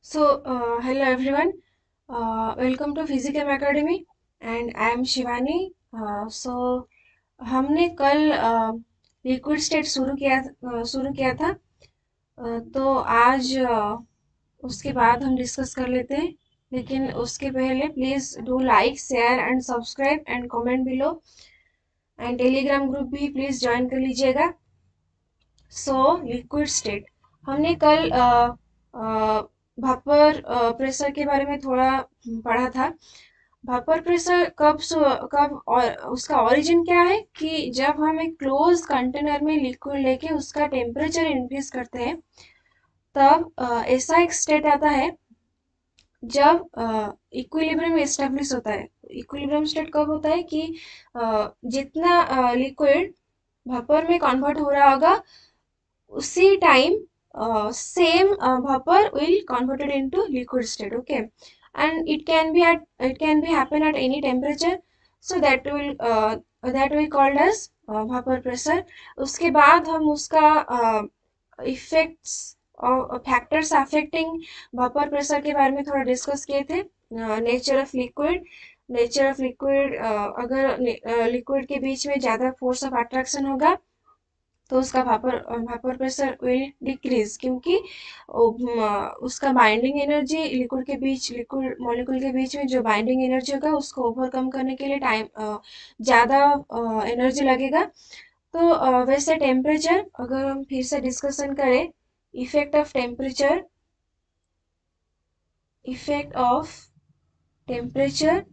Hello everyone. Welcome to Physicam Academy and I am Shivani. हमने कल liquid state शुरू किया था. तो आज उसके बाद हम डिस्कस कर लेते हैं. लेकिन उसके पहले please do like share and subscribe and comment below and Telegram group भी प्लीज़ ज्वाइन कर लीजिएगा. लिक्विड स्टेट हमने कल भापर प्रेशर के बारे में थोड़ा पढ़ा था. भापर प्रेशर कब और उसका ओरिजिन क्या है कि जब हम एक क्लोज कंटेनर में लिक्विड लेके उसका टेम्परेचर इंक्रीज करते हैं तब ऐसा एक स्टेट आता है जब इक्विलिब्रियम एस्टेब्लिश होता है. इक्विलिब्रियम स्टेट कब होता है कि जितना लिक्विड भापर में कन्वर्ट हो रहा होगा उसी time same vapor will converted into liquid state. Okay, and it can be happen at any temperature, so that will called as vapor pressure. उसके बाद हम उसका इफेक्ट्स और फैक्टर्स अफेक्टिंग vapor pressure के बारे में थोड़ा डिस्कस किए थे. नेचर ऑफ लिक्विड अगर लिक्विड के बीच में ज़्यादा फोर्स ऑफ अट्रैक्शन होगा तो उसका भापर प्रेशर विल डिक्रीज, क्योंकि उसका बाइंडिंग एनर्जी लिक्विड मॉलिक्यूल के बीच में जो बाइंडिंग एनर्जी होगा उसको ओवरकम करने के लिए टाइम ज़्यादा एनर्जी लगेगा. तो वैसे टेम्परेचर अगर हम फिर से डिस्कशन करें, effect of temperature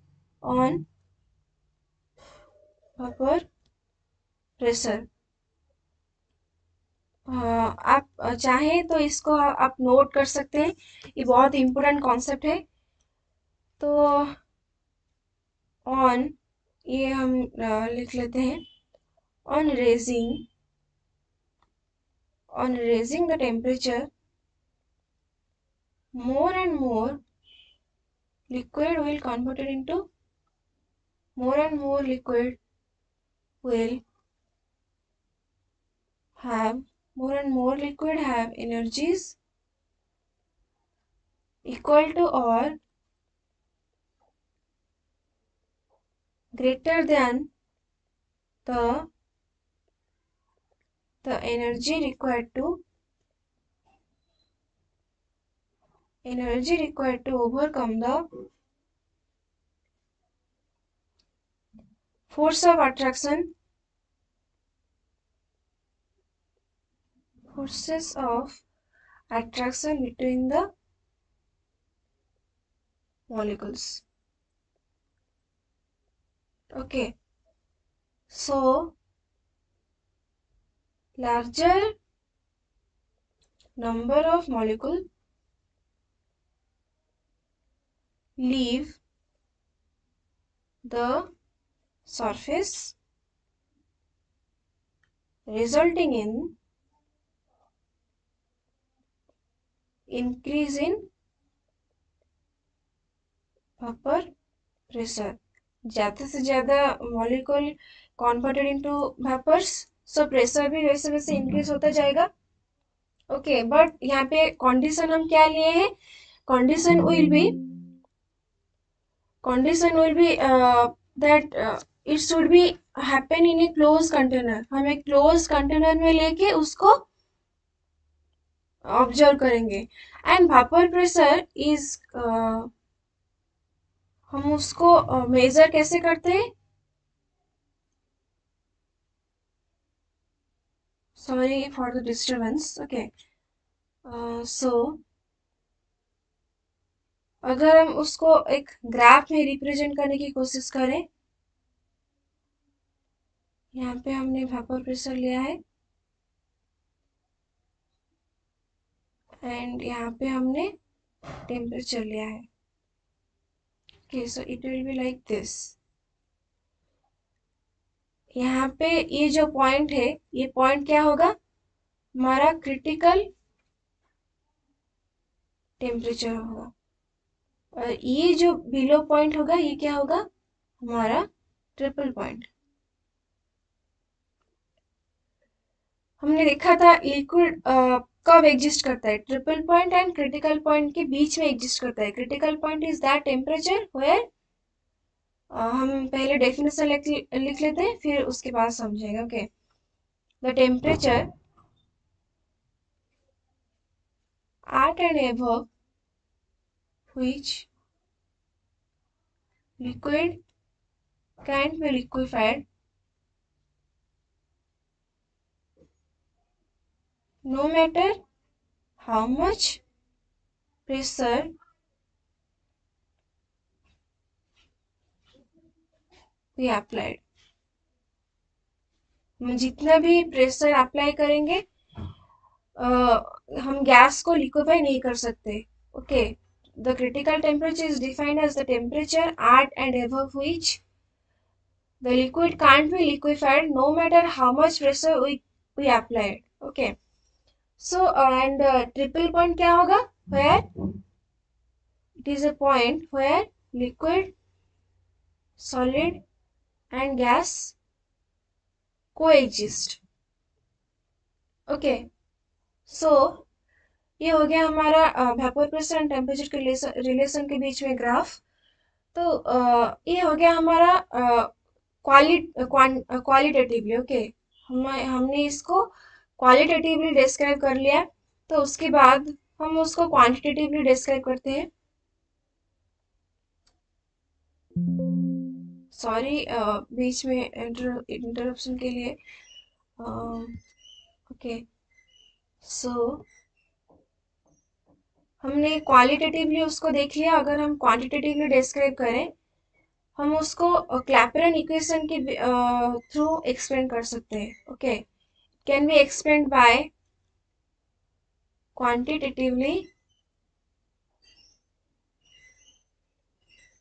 on vapour pressure. आप चाहें तो इसको आप नोट कर सकते हैं. ये बहुत इम्पोर्टेंट कॉन्सेप्ट है. तो ऑन ये हम लिख लेते हैं. On raising the temperature, more and more liquid will converted into more and more liquid will have more and more liquid have energies equal to or greater than the energy required to overcome the force of attraction, forces of attraction between the molecules. Okay, so larger number of molecules leave the surface, resulting in increase in vapor pressure. ज़्यादा से ज़्यादा molecule converted into vapours, so pressure भी वैसे वैसे increase होता जाएगा. Okay, but यहाँ पे कंडीशन हम क्या लिए हैं? Condition will be that it should be happen in A close container. हम एक क्लोज कंटेनर में लेके उसको ऑब्जर्व करेंगे. एंड वेपर प्रेशर इज हम उसको मेजर कैसे करते हैं? Sorry for the disturbance. Okay, so अगर हम उसको एक ग्राफ में रिप्रेजेंट करने की कोशिश करें, यहाँ पे हमने वेपर प्रेशर लिया है एंड यहाँ पे हमने टेम्परेचर लिया है. Okay, so it will be like this. यहाँ पे ये जो पॉइंट है, ये पॉइंट क्या होगा? हमारा क्रिटिकल टेम्परेचर होगा. और ये जो बिलो पॉइंट होगा ये क्या होगा? हमारा ट्रिपल पॉइंट. हमने देखा था लिक्विड कब एग्जिस्ट करता है? Triple point and critical point के बीच में एग्जिस्ट करता है। Critical point is that temperature where, हम पहले डेफिनेशन लिख लेते हैं, फिर उसके बाद समझेंगे। Okay, the temperature at and above which liquid can't be liquefied no matter how much pressure we applied। हम जितना भी प्रेशर अप्लाई करेंगे हम गैस को लिक्विफाई नहीं कर सकते। Okay, the critical temperature is defined as the temperature at and above which the liquid can't be liquefied no matter how much pressure we applied. Okay, so and triple point क्या होगा? Where it is a point where liquid, solid and gas coexist। Okay, so ये हो गया हमारा vapour pressure and temperature के relation के बीच में ग्राफ। तो ये हो गया हमारा क्वालिटेटिवली। ओके, हमने इसको क्वालिटेटिवली डिस्क्राइब कर लिया, तो उसके बाद हम उसको क्वांटिटेटिवली डिस्क्राइब करते हैं। सॉरी बीच में इंटरप्शन के लिए। ओके, सो हमने क्वालिटेटिवली उसको देख लिया। अगर हम क्वांटिटेटिवली डिस्क्राइब करें, हम उसको क्लैपेरन इक्वेशन के थ्रू एक्सप्लेन कर सकते हैं। Okay, can be explain by quantitatively,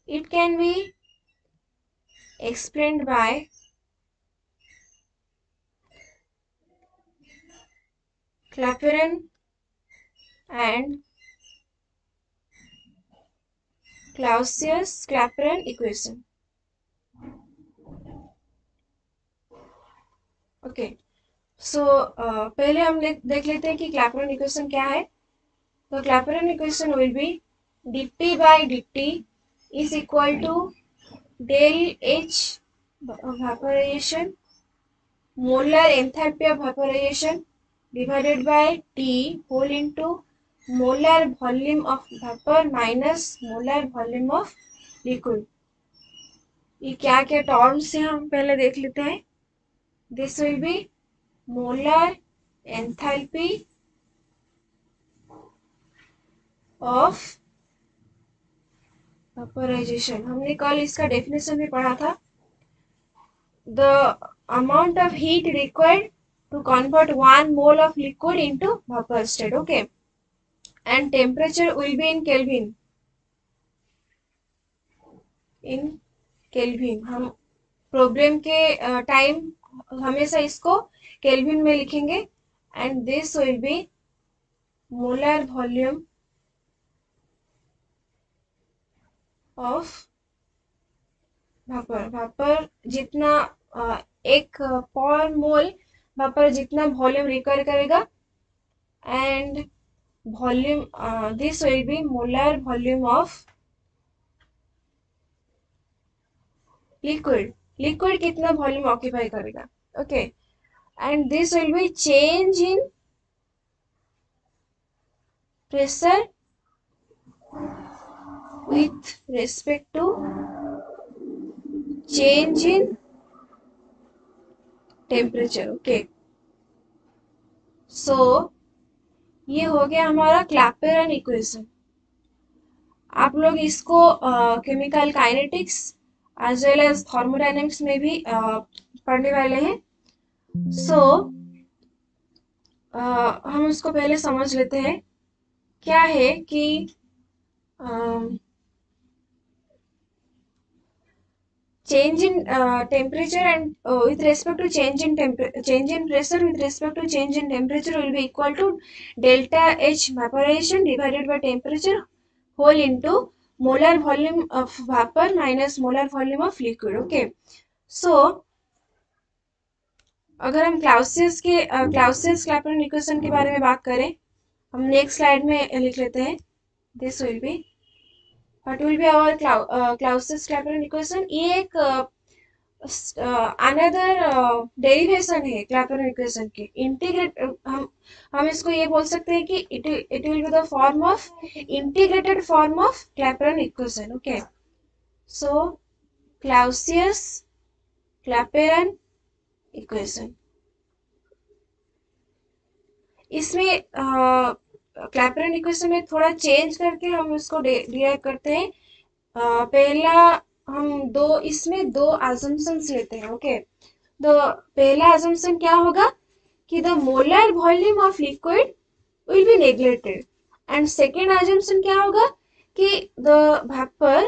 it can be explained by Clapeyron and Clausius-Clapeyron equation। Okay, so पहले हम देख लेते हैं कि क्लैपेरन इक्वेशन क्या है। तो Clapeyron equation will be dt by dt is equal to del H vaporization molar enthalpy of vaporization divided by T whole into molar volume of vapor minus molar volume of liquid। ये क्या क्या terms से हम पहले देख लेते हैं। This will be molar enthalpy of vaporisation. हमने कल इसका डेफिनेशन भी पढ़ा था। The amount of heat required to convert 1 mole of liquid into vapor state। okay, and temperature will be in Kelvin। in Kelvin हम प्रॉब्लम के time हमेशा इसको केल्विन में लिखेंगे। And this will be molar volume of vapour. Vapour जितना एक पर mole vapour जितना वॉल्यूम रिक्वायर करेगा, and volume this will be molar volume of liquid. Liquid कितना वॉल्यूम ऑक्यूपाई करेगा। Okay, and this will be change in pressure with respect to change in temperature। Okay, so ये हो गया हमारा Clapeyron equation. आप लोग इसको chemical kinetics as well as thermodynamics में भी पढ़ने वाले हैं। सो हम उसको पहले समझ लेते हैं। क्या है कि change in temperature and with respect to change in pressure with respect to change in temperature will be equal to delta H evaporation divided by temperature whole into molar volume of vapor minus molar volume of liquid। okay, so अगर हम क्लाउसियस Clapeyron equation के बारे में बात करें, हम next slide में लिख लेते हैं. This will be what will be our Clausius Clapeyron equation. ये एक अनदर डेरिवेशन है क्लैपेरॉन इक्वेशन के. इंटीग्रेट हम इसको ये बोल सकते हैं कि it will be the form of integrated form of Clapeyron equation. Okay, so Clausius Clapeyron equation. इसमें क्लैपेरॉन इक्वेशन में थोड़ा चेंज करके हम इसको डिराइव करते हैं. पहला हम इसमें दो assumptions लेते हैं. ओके, तो पहला assumption क्या होगा कि the molar volume of liquid will be neglected, and second assumption क्या होगा कि the vapor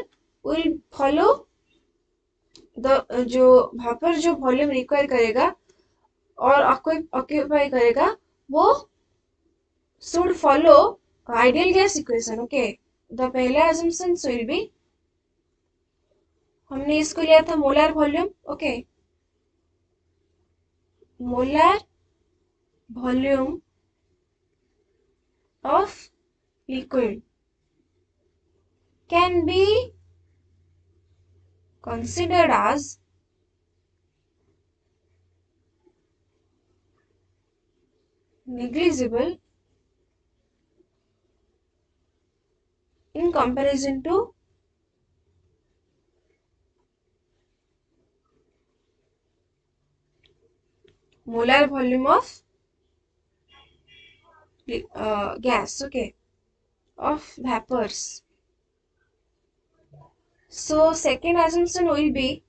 will follow जो vapor जो वॉल्यूम रिक्वायर करेगा और ऑक्यूपाई करेगा वो should follow ideal gas equation. Okay, the पहला assumption will be, हमने इसको लिया था molar volume. Okay, molar volume of liquid can be considered as negligible in comparison to molar volume of gas. Okay, of vapors. So second assumption will be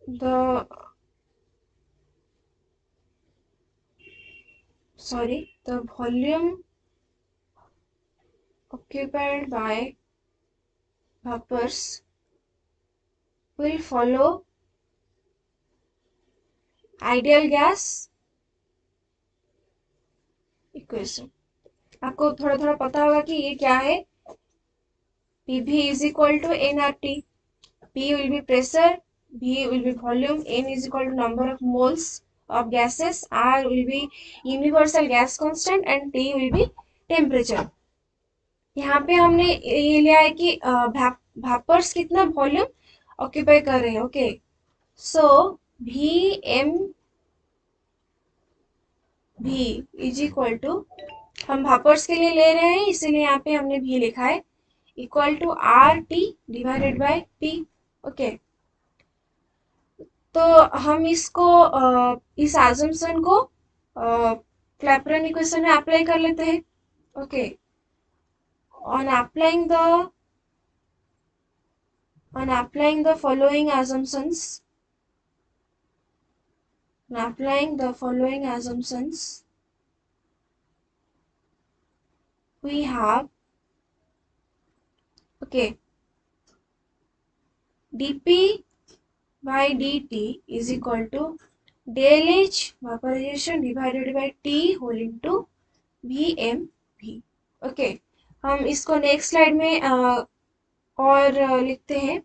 the volume occupied by vapors will follow ideal gas equation. आपको थोड़ा थोड़ा पता होगा कि ये क्या है. PV is equal to nRT. P will be pressure, V will be volume, N is equal to number of moles of gases, R will be universal gas constant and T will be temperature. यहाँ पे हमने ये लिया है कि भापर्स कितना volume occupy कर रहे हैं. Okay, so V is equal to, हम भापर्स के लिए ले रहे हैं इसीलिए यहाँ पे हमने V लिखा है, equal to RT divided by P. Okay, तो हम इसको इस assumption को क्लैपेरॉन इक्वेशन में अप्लाई कर लेते हैं. Okay, on applying the following assumptions, we have, okay, dP by dt is equal to del H vaporization divided by T whole into VmV. Okay, हम इसको नेक्स्ट स्लाइड में और लिखते हैं.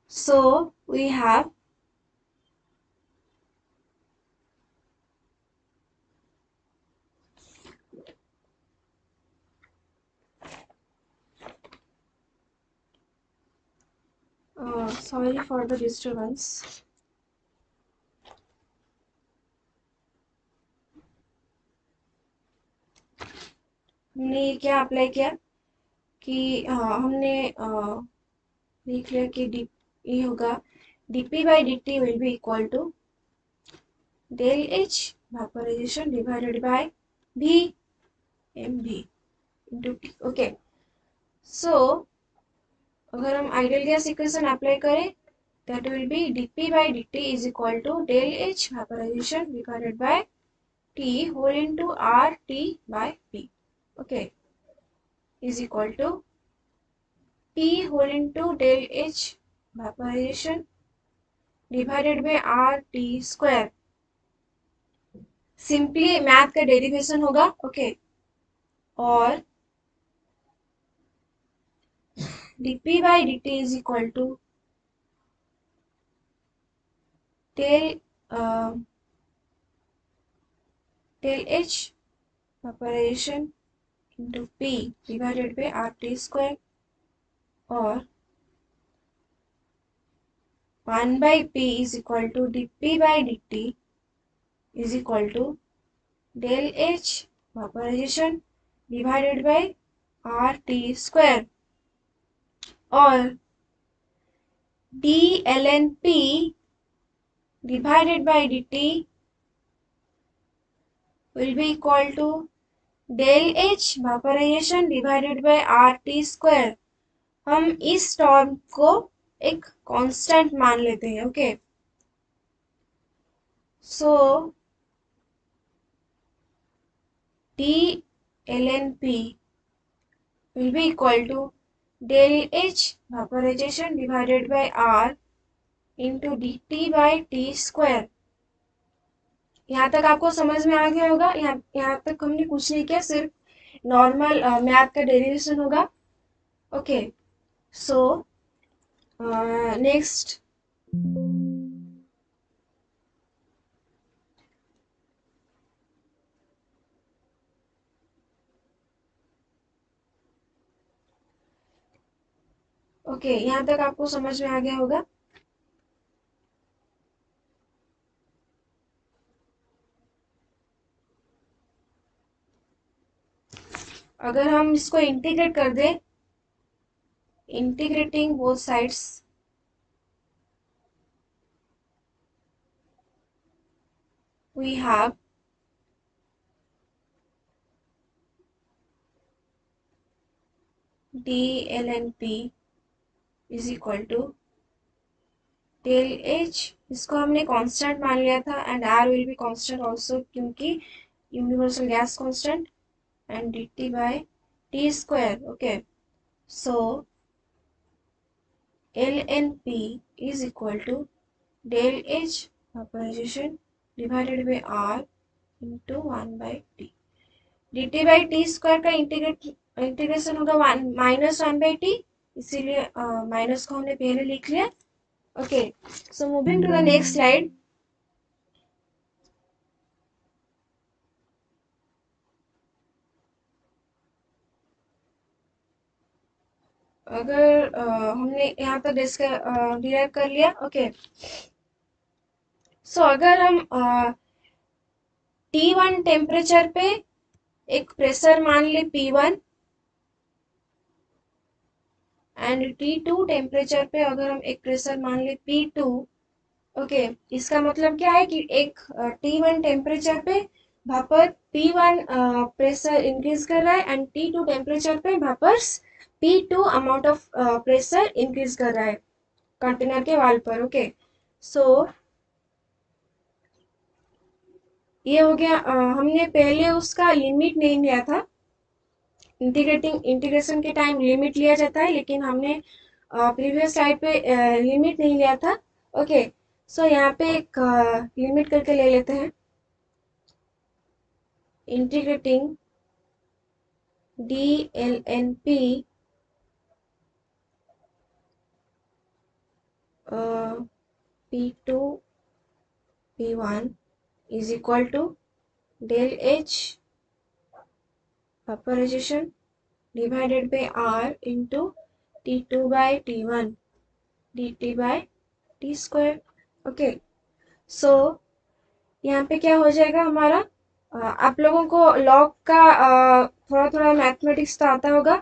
So we have sorry for the disturbance. हमने क्या apply किया कि हमने लिख लिया कि ये होगा dP by dt will be equal to del H vaporization divided by VmV into T. Okay, so अगर हम आइडियल गैस इक्वेशन अप्लाई करें, that will be dP by dt is equal to del H vaporization divided by T whole into RT by P. Okay, is equal to P whole into del H vaporization divided by RT square. Simply math का derivation होगा. Okay, और dP by dt is equal to del del H vaporization into P divided by RT square और 1 by P is equal to dP by dt is equal to del H vaporization divided by RT square और dln P divided by dt will be equal to del H vaporization divided by RT square। हम इस term को एक constant मान लेते हैं। Okay, so d ln P will be equal to del H vaporization divided by R into dt by t square। यहाँ तक आपको समझ में आ गया होगा। यहाँ तक हमने कुछ नहीं किया, सिर्फ नॉर्मल मैथ का डेरिवेशन होगा। ओके, सो नेक्स्ट ओके, यहाँ तक आपको समझ में आ गया होगा। अगर हम इसको इंटीग्रेट कर दें, integrating both sides, we have dln P is equal to del H, इसको हमने कांस्टेंट मान लिया था, and R will be constant also क्योंकि universal gas constant, and dt by t square। Okay, so ln P is equal to del H vaporization divided by R into 1 by t। dt by t square का integration होगा -1 by t, इसीलिए minus को हमने पहले लिख लिया। Okay, so moving to the next slide. अगर हमने यहाँ तक डिराइव कर लिया। ओके, सो अगर हम T1 टेम्परेचर पे एक प्रेशर मान ले P1 एंड T2 टेम्परेचर पे अगर हम एक प्रेशर मान ले P2। ओके, इसका मतलब क्या है कि एक T1 टेम्परेचर पे भापर P1 प्रेशर इंक्रीज कर रहा है एंड T2 टेम्परेचर पे भापर P2 amount of pressure increase कर रहा है कंटेनर के वाल पर। ओके, सो ये हो गया। हमने पहले उसका लिमिट नहीं लिया था, इंटीग्रेशन के टाइम लिमिट लिया जाता है, लेकिन हमने प्रीवियस स्लाइड पे लिमिट नहीं लिया था। ओके, सो यहाँ पे एक लिमिट करके ले लेते हैं। Integrating dln P P2 P1 is equal to del H vaporization divided by R into T2 by T1 dt by t square। Okay, so यहाँ पे क्या हो जाएगा हमारा, आप लोगों को लॉग का थोड़ा थोड़ा मैथमेटिक्स तो आता होगा।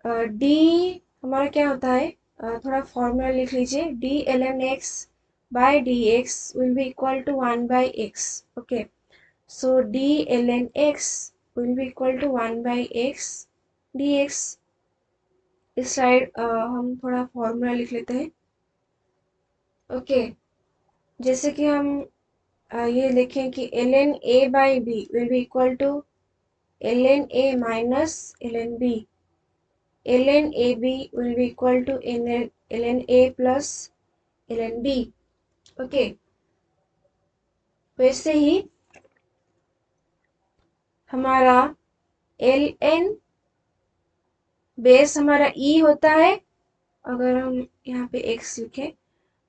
डी हमारा क्या होता है, थोड़ा फॉर्मूला लिख लीजिए। D L N X by D X will be equal to 1 by X. Okay, so D L N X will be equal to 1 by X D X. इस साइड हम थोड़ा फॉर्मूला लिख लेते हैं। ओके, जैसे कि हम ये लिखें कि L N A by B will be equal to L N A minus L N B. ln AB will be equal to ln A plus ln B। Okay, वैसे ही हमारा ln बेस हमारा E होता है। अगर हम यहाँ पे x लिखें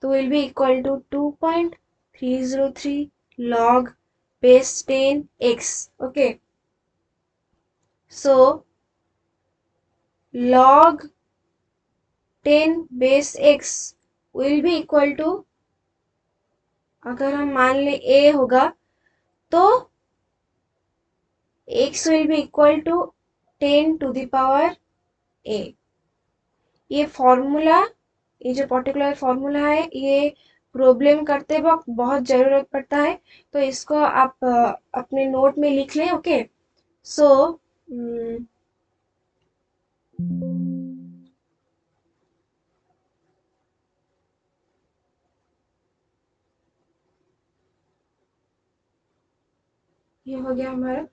तो will be equal to 2.303 log base 10x. Okay, so log 10 base x will be equal to, अगर हम मान ले a होगा तो x will be equal to 10 to the power a. ये फॉर्मूला, ये जो पर्टिकुलर फॉर्मूला है, ये प्रॉब्लम करते वक्त बहुत ज़रूरत पड़ता है, तो इसको आप अपने नोट में लिख लें. ओके, सो ये हो गया हमारा.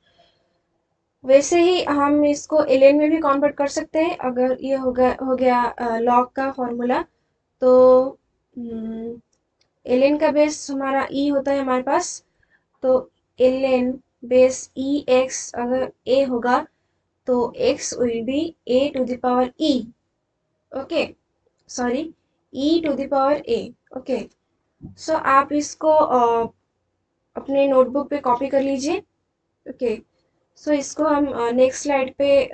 वैसे ही हम इसको एलएन में भी कन्वर्ट कर सकते हैं. अगर ये हो गया लॉग का फॉर्मूला, तो एलएन का बेस हमारा ई होता है हमारे पास, तो एलएन बेस ई एक्स अगर ए होगा तो x will be a to the power e. Okay, sorry, e to the power a. Okay, so आप इसको अपने नोटबुक पे कॉपी कर लीजिए. ओके, सो इसको हम नेक्स्ट स्लाइड पे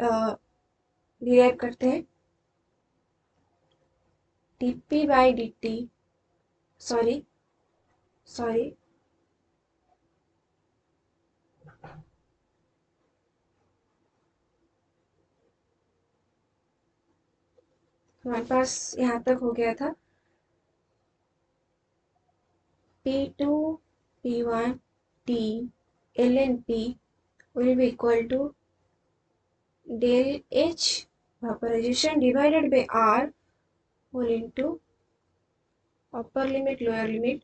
डिराइव करते हैं. dp बाई dt, सॉरी हमारे पास यहाँ तक हो गया था. P2 P1 T ln P will be equal to del H vaporization divided by R whole into upper limit lower limit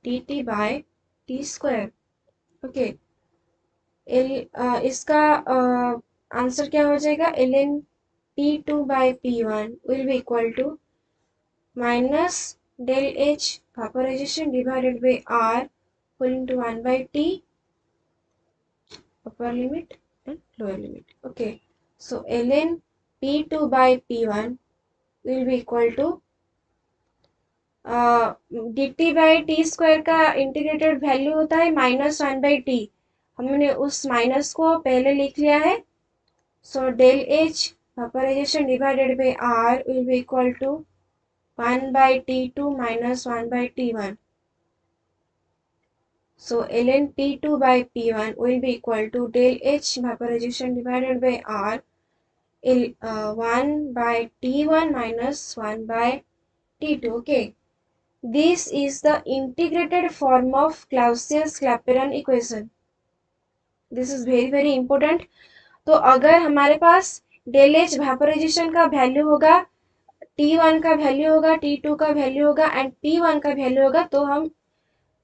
dt by t square. Okay, इसका answer क्या हो जाएगा? ln P2 by P1 will be equal to minus del H vaporization divided by R whole into 1 by T upper limit and lower limit. Okay, so ln P2 by P1 will be equal to dt by T square का integrated value होता है -1/t. हमने उस minus को पहले लिख लिया है. So del H vaporization divided by R will be equal to 1/t2 minus 1/t1. So ln P2 by P1 will be equal to del H vaporization divided by R 1/T1 minus 1/T2. Okay, this is the integrated form of Clausius-Clapeyron equation. This is very very important. तो अगर हमारे पास del H vaporisation का value होगा, T1 का value होगा, T2 का value होगा and P1 का वैल्यू होगा, तो हम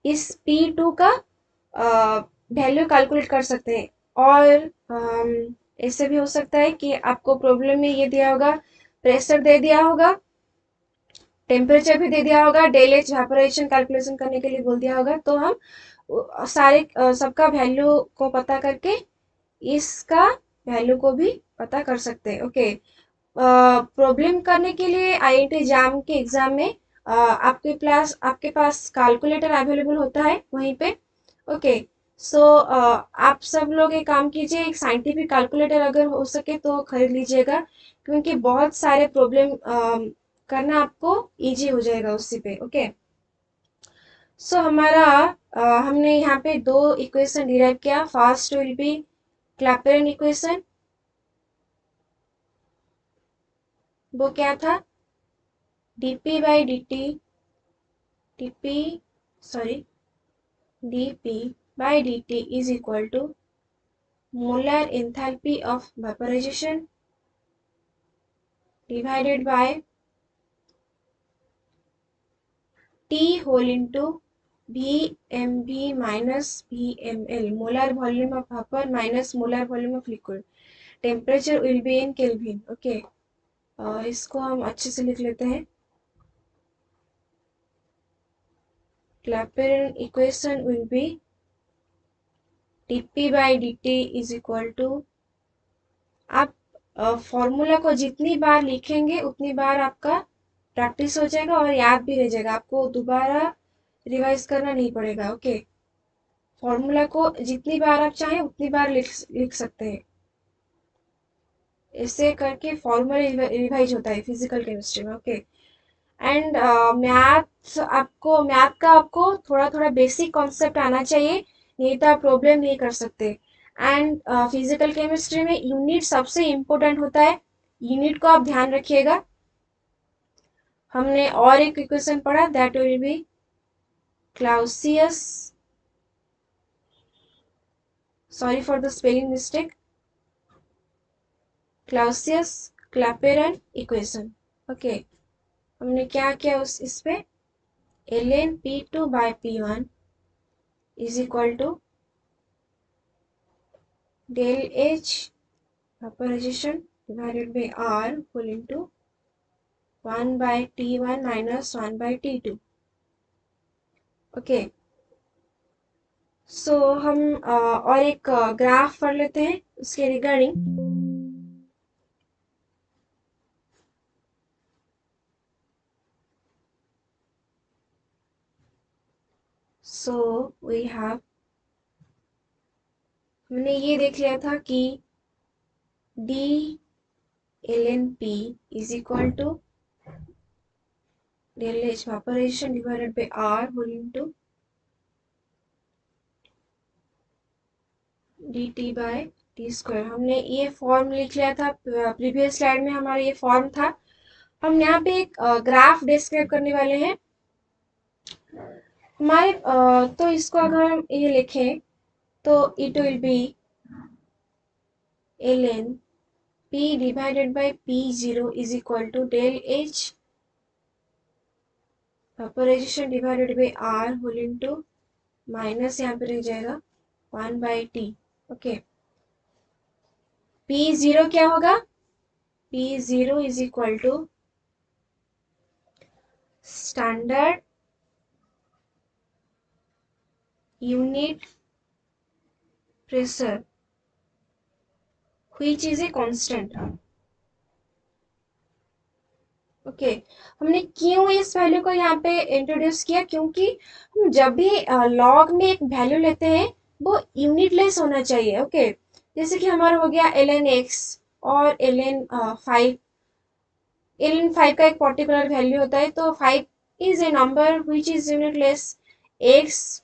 इस P2 का वैल्यू कैलकुलेट कर सकते हैं. और ऐसे भी हो सकता है कि आपको प्रॉब्लम में ये दिया होगा, प्रेशर दे दिया होगा, टेम्परेचर भी दे दिया होगा, डेल एच वेपोराइजेशन कैलकुलेशन करने के लिए बोल दिया होगा, तो हम सारे सबका वैल्यू को पता करके इसका वैल्यू को भी पता कर सकते हैं. ओके, प्रॉब्लम करने के लिए आईआईटी जैम के एग्जाम में आपके पास कैलकुलेटर अवेलेबल होता है वहीं पे. ओके, सो आप सब लोग एक काम कीजिए, एक साइंटिफिक कैलकुलेटर अगर हो सके तो खरीद लीजिएगा, क्योंकि बहुत सारे प्रॉब्लम करना आपको इजी हो जाएगा उसी पे. ओके, सो हमारा हमने यहाँ पे दो इक्वेशन डिराइव किया. First will be Clapeyron equation. वो क्या था? dp by dt dp by dt is equal to molar enthalpy of vaporization divided by T whole into VMV minus VML, molar volume of vapor minus molar volume of liquid. Temperature will be in Kelvin. Okay, इसको हम अच्छे से लिख लेते हैं. Clapeyron equation will be dp by dt is equal to, आप formula को जितनी बार लिखेंगे उतनी बार आपका प्रैक्टिस हो जाएगा और याद भी रह जाएगा, आपको दोबारा रिवाइज करना नहीं पड़ेगा। ओके, फॉर्मूला को जितनी बार आप चाहें उतनी बार लिख सकते हैं। इससे करके फॉर्मूला रिवाइज होता है फिजिकल केमिस्ट्री में। ओके, एंड मैथ का आपको थोड़ा थोड़ा बेसिक कॉन्सेप्ट आना चाहिए, नहीं तो आप प्रॉब्लम नहीं कर सकते। एंड फिजिकल केमिस्ट्री में यूनिट सबसे इम्पोर्टेंट होता है, यूनिट को आप ध्यान रखिएगा। हमने और एक इक्वेशन पढ़ा, that will be Clausius, sorry for the spelling mistake, Clausius Clapeyron equation. Okay, हमने क्या किया इस पे, ln p2 by p1 is equal to del H vaporization divided by R whole into 1 by T1 minus 1 by T2। Okay, सो हम और एक graph पढ़ लेते हैं उसके रिगार्डिंग। सो वी हैव, हमने ये देख लिया था कि d ln p is equal to del H vaporization divided by R whole into dt by t square. हमने ये फॉर्म लिख लिया था, प्रीवियस स्लाइड में हमारा ये फॉर्म था। हम यहाँ पे एक ग्राफ डिस्क्राइब करने वाले हैं हमारे, तो इसको अगर हम ये लिखें तो it will B ln p divided by p0 is equal to del H vaporization divided by R whole into minus यहाँ पे रह जाएगा 1 by t। ओके, p0 क्या होगा, p0 is equal to standard unit pressure which is a constant। Okay, हमने क्यों इस value को यहाँ पे इंट्रोड्यूस किया, क्योंकि हम जब भी लॉग में एक वैल्यू लेते हैं वो यूनिटलेस होना चाहिए। ओके, जैसे कि हमारा हो गया ln x और ln 5। ln 5 का एक पर्टिकुलर वैल्यू होता है, तो 5 is a number which is unitless. x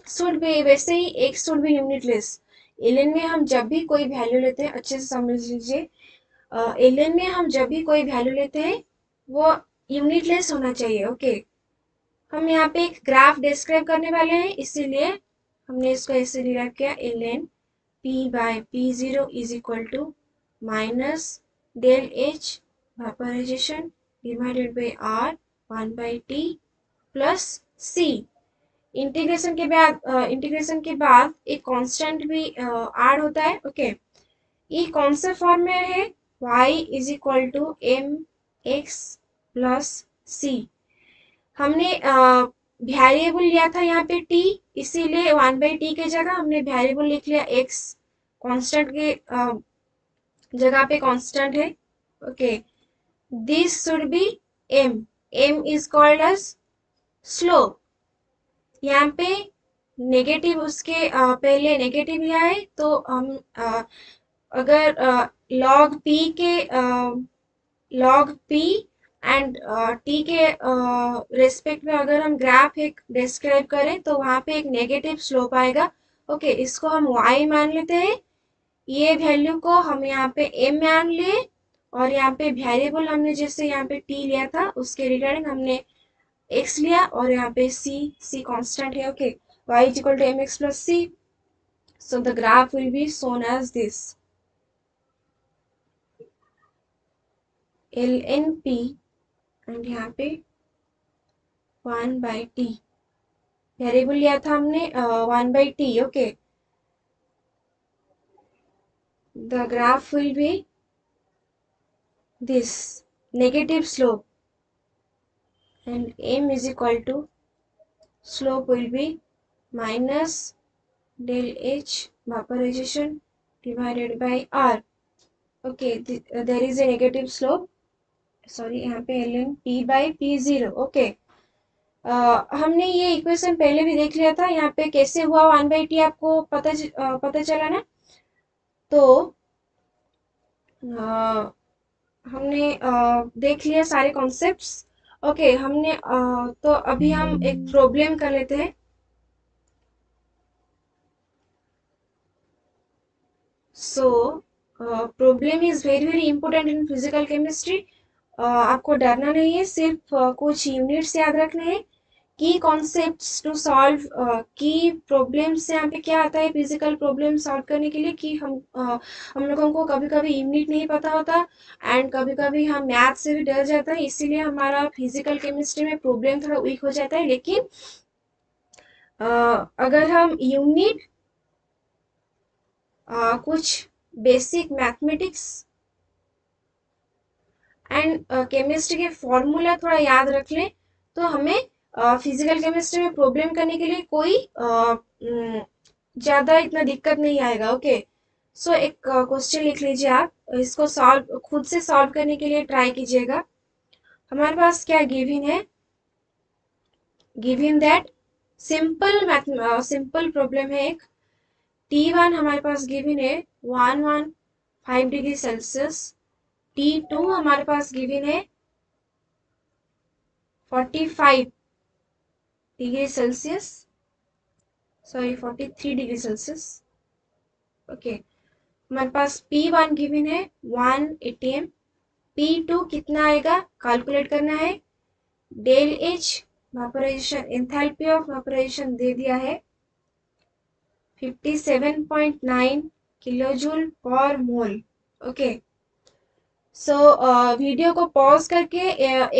should be, वैसे ही x should be unitless. ln में हम जब भी कोई वैल्यू लेते हैं, अच्छे से समझ लीजिए, ln में हम जब भी कोई वैल्यू लेते हैं वो यूनिटलेस होना चाहिए। ओके, हम यहाँ पे एक ग्राफ डिस्क्राइब करने वाले हैं, इसीलिए हमने इसको ऐसे डिराइव किया, ln p by p0 is equal to minus del h vaporization divided by r 1 by t plus c। Integration के बाद एक कांस्टेंट भी ऐड होता है। ओके, ये कौन से फॉर्म में है, y is equal to m x plus c. हमने वेरिएबल लिया था यहाँ पे t, इसीलिए 1 बाई टी के जगह हमने वेरिएबल लिख लिया x, कांस्टेंट के जगह पे कांस्टेंट है। Okay, this should be m, m is called as slope. यहाँ पे नेगेटिव उसके पहले नेगेटिव लिया है, तो हम अगर log p के log p एंड t के रेस्पेक्ट में अगर हम ग्राफ एक डिस्क्राइब करें तो वहां पे एक नेगेटिव स्लोप आएगा। ओके, इसको हम y मान लेते हैं, ये वैल्यू को हम यहाँ पे m मान लिए, और यहाँ पे वेरिएबल हमने जैसे यहाँ पे t लिया था उसके रिगार्डिंग हमने x लिया, और यहाँ पे c कांस्टेंट है। Okay, y is equal to mx plus c, so the graph will be shown as this, ln p and यहाँ पे 1 by t, वेरिएबल लिया था हमने 1 by t। Okay, the graph will be this negative slope and m is equal to slope will be minus del h vaporization divided by r। Okay, there is a negative slope, sorry यहाँ पे ln p by P zero. Okay, हमने ये equation पहले भी देख लिया था। यहाँ पे कैसे हुआ 1/t आपको पता चला ना। तो हमने देख लिया सारे कॉन्सेप्ट्स। ओके, हमने तो अभी हम एक प्रॉब्लम कर लेते हैं। So problem is very very important in physical chemistry. आपको डरना नहीं है, सिर्फ कुछ यूनिट्स याद रखने हैं। की कॉन्सेप्ट्स टू सॉल्व की प्रॉब्लम्स। यहाँ पे क्या आता है फिजिकल प्रॉब्लम सॉल्व करने के लिए कि हम लोगों को कभी कभी यूनिट नहीं पता होता, एंड कभी कभी हम मैथ से भी डर जाता है, इसीलिए हमारा फिजिकल केमिस्ट्री में प्रॉब्लम थोड़ा वीक हो जाता है। लेकिन अगर हम यूनिट कुछ बेसिक मैथमेटिक्स एंड केमिस्ट्री के फॉर्मूला थोड़ा याद रख लें, तो हमें फिजिकल केमिस्ट्री में प्रॉब्लम करने के लिए कोई ज़्यादा इतना दिक्कत नहीं आएगा। ओके, सो एक क्वेश्चन लिख लीजिए आप, इसको सॉल्व खुद से सॉल्व करने के लिए ट्राई कीजिएगा। हमारे पास क्या गिवन है, गिवन दैट सिंपल प्रॉब्लम है एक। T1 हमारे पास गिवन है 115 डिग्री सेल्सियस। T2 हमारे पास गिवन है 45 degree Celsius, sorry 43 degree Celsius. Okay, हमारे पास P1 गिवन है 1 atm। P2 कितना आएगा कैलकुलेट करना है। Del H vaporisation, enthalpy of vaporisation दे दिया है 57.9 kilojoule per mole. Okay, so video को पॉज करके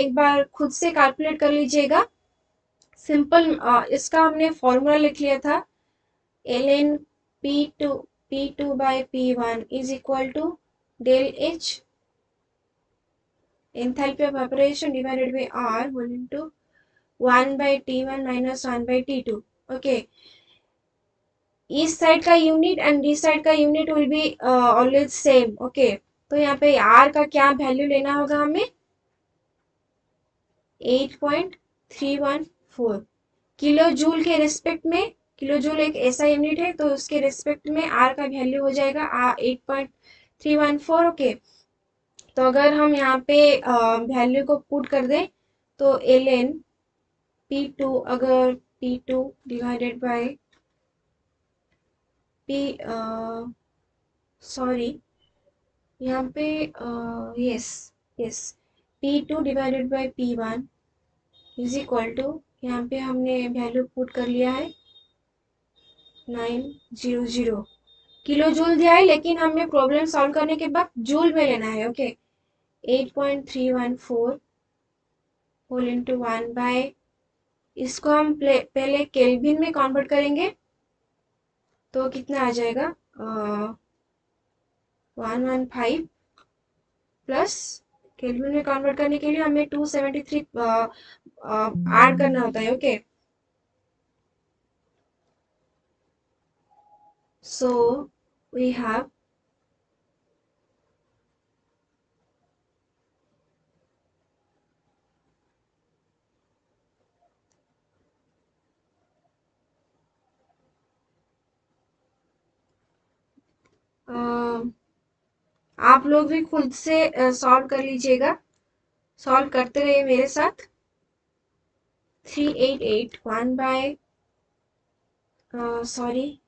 एक बार खुद से कैलकुलेट कर लीजिएगा। सिंपल इसका हमने फॉर्मूला लिख लिया था, ln P2 by P1 is equal to del H enthalpy of vaporization divided by R whole into 1 by T1 minus 1 by T2। Okay, इस साइड का यूनिट एंड दिस साइड का unit will be always same. Okay, तो यहाँ पे R का क्या value लेना होगा हमें, 8.314 किलो जूल के रिस्पेक्ट में। किलो जूल एक ऐसा यूनिट है, तो उसके रिस्पेक्ट में R का वैल्यू हो जाएगा 8.314। ओके, तो अगर हम यहाँ पे वैल्यू को पुट कर दें, तो ln P2, अगर P2 divided by P, sorry यहाँ पे yes yes, P2 divided by P1 is equal to, यहाँ पे हमने वैल्यू पुट कर लिया है 900 किलो जूल दिया है, लेकिन हमें प्रॉब्लम सॉल्व करने के बाद जूल में लेना है। ओके, 8.314 होल इंटू 1 बाय, इसको हम पहले केल्विन में कन्वर्ट करेंगे, तो कितना आ जाएगा 115 प्लस, केल्विन में कन्वर्ट करने के लिए हमें 273 ऐड करना होता है। ओके, सो वी हैव आप लोग भी खुद से सॉल्व कर लीजिएगा, सॉल्व करते रहिए मेरे साथ। 3881 बाय, सॉरी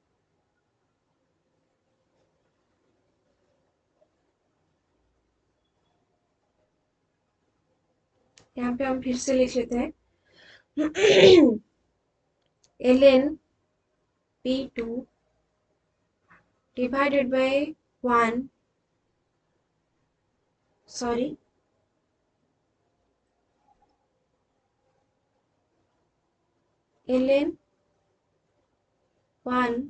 यहाँ पे हम फिर से लिख लेते हैं ln P2 divided by 1, sorry ln 1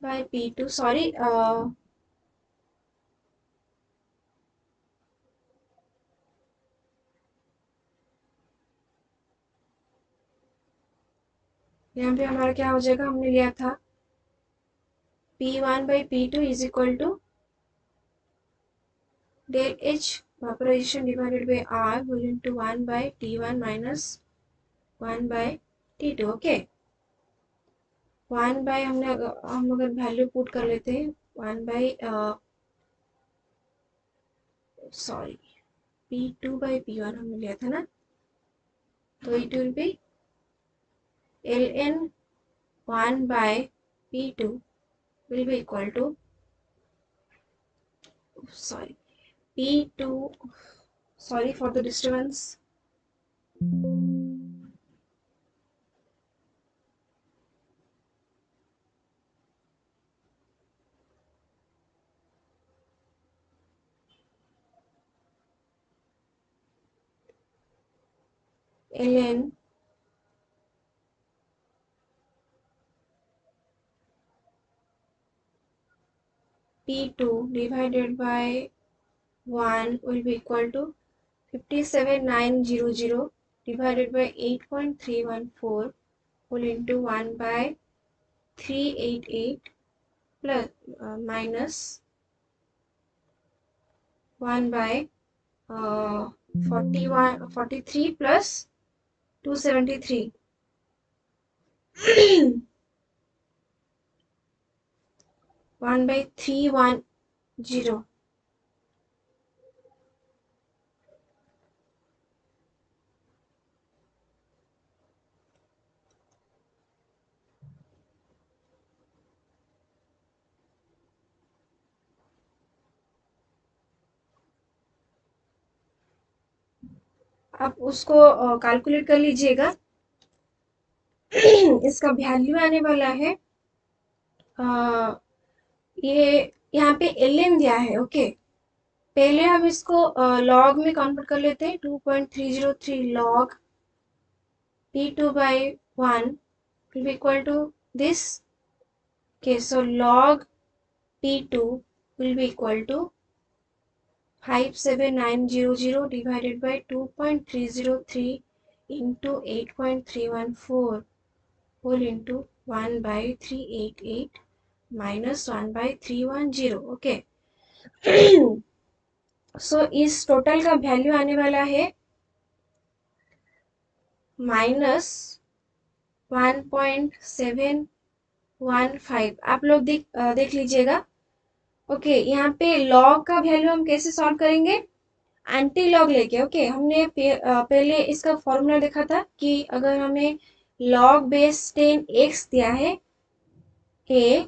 by P2, sorry यहाँ पे हमारा क्या हो जाएगा, हमने लिया था P1 by P2 is equal to del H vaporization divided by R will into 1 by T1 minus 1 by T2. Okay, 1 by हम अगर वैल्यू पुट कर लेते हैं 1 bye sorry P2 by P1 हमने लिया था ना, तो it will B ln 1 by P2 will be equal to sorry P2, sorry for the disturbance. ln P2 divided by 1 will be equal to 57900 divided by 8.314 whole into 1 by 388 plus minus 1 by 43 plus 273 1 by 310. आप उसको calculate कर लीजिएगा. इसका value आने वाला है ये यहाँ पे ln दिया है. ओके, पहले हम इसको लॉग में कन्वर्ट कर लेते हैं. 2.303 log P2 by 1 will be equal to this. Okay, so log P2 will be equal to 57900 divided by 2.303 into 8.314 whole into 1 by 388 minus 1 by 310. Okay, सो इस टोटल का वैल्यू आने वाला है -1.715. आप लोग देख लीजिएगा. ओके, यहाँ पे लॉग का वैल्यू हम कैसे सॉल्व करेंगे, एंटी लॉग लेके. ओके, हमने पहले इसका फॉर्मूला देखा था कि अगर हमें लॉग बेस 10x दिया है a,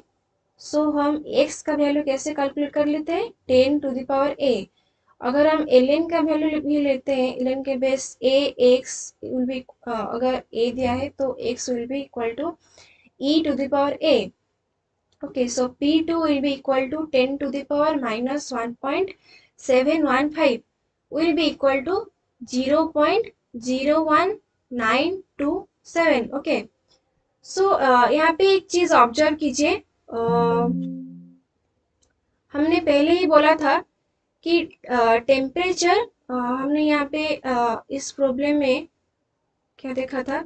सो हम x का वैल्यू कैसे कैलकुलेट कर लेते हैं, 10 to the power a. अगर हम ln का वैल्यू भी लेते हैं, ln के base a x will be, अगर a दिया है तो x will be equal to e to the power a. Okay, so P2 will be equal to 10 to the power minus 1.715 will be equal to 0.01927. Okay, so यहाँ पे एक चीज observe कीजिए. हमने पहले ही बोला था कि टेम्परेचर, हमने यहाँ पे इस प्रॉब्लम में क्या देखा था,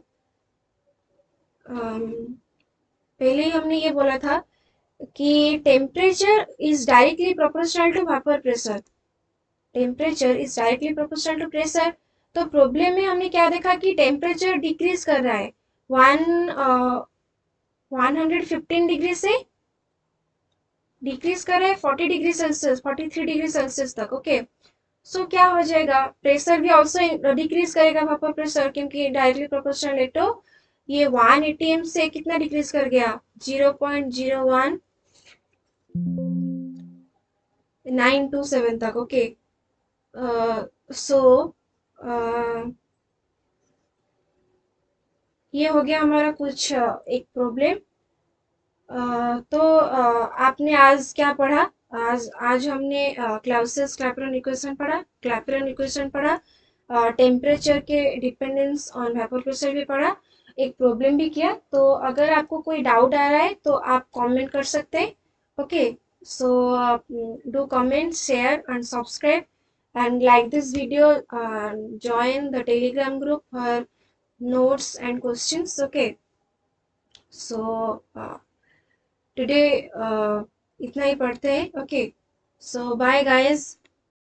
पहले ही हमने ये बोला था कि temperature is directly proportional to vapour pressure. Temperature is directly proportional to pressure. तो प्रॉब्लम में हमने क्या देखा कि टेम्परेचर डिक्रीज कर रहा है 115 डिग्री से डिक्रीज कर रहा है 40 डिग्री सेल्सियस 43 डिग्री सेल्सियस तक. ओके, सो क्या हो जाएगा, प्रेशर भी ऑल्सो डिक्रीज करेगा वेपर प्रेशर, क्योंकि डायरेक्टली प्रोपोर्शनल है. तो ये 180 m से कितना डिक्रीज कर गया, 0.01927 तक. ओके, सो ये हो गया हमारा कुछ एक प्रॉब्लम. तो आपने आज क्या पढ़ा, आज हमने क्लाउसियस क्लैपेरॉन इक्वेशन पढ़ा, टेम्परेचर के डिपेंडेंस ऑन वेपर प्रेशर भी पढ़ा, एक प्रॉब्लम भी किया. तो अगर आपको कोई डाउट आ रहा है तो आप कमेंट कर सकते हैं. Okay, so do comment, share and subscribe and like this video. Join the telegram group for notes and questions. Okay, so today इतना ही पढ़ते हैं. ओके, सो बाय गाइस.